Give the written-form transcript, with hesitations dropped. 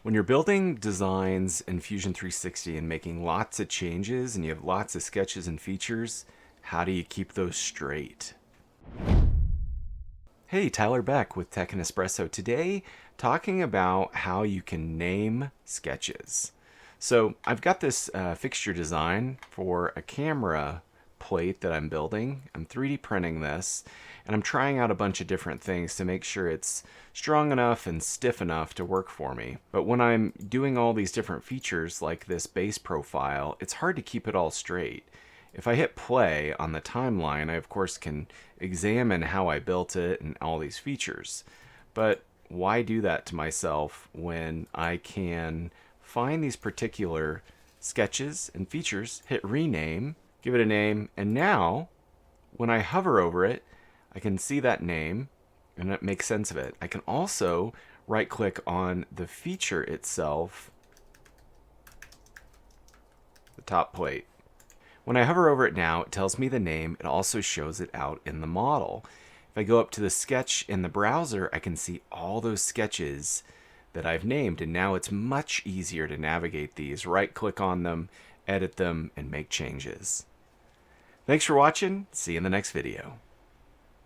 When you're building designs in Fusion 360 and making lots of changes and you have lots of sketches and features, how do you keep those straight? Hey, Tyler Beck with Tech and Espresso. Today, talking about how you can name sketches. So I've got this fixture design for a camera plate that I'm building. I'm 3D printing this, and I'm trying out a bunch of different things to make sure it's strong enough and stiff enough to work for me. But when I'm doing all these different features like this base profile, it's hard to keep it all straight. If I hit play on the timeline, I of course can examine how I built it and all these features. But why do that to myself when I can find these particular sketches and features, hit rename, give it a name, and now when I hover over it, I can see that name and it makes sense of it. I can also right click on the feature itself, the top plate. When I hover over it now, it tells me the name. It also shows it out in the model. If I go up to the sketch in the browser, I can see all those sketches that I've named, and now it's much easier to navigate these. Right click on them, edit them, and make changes. Thanks for watching. See you in the next video.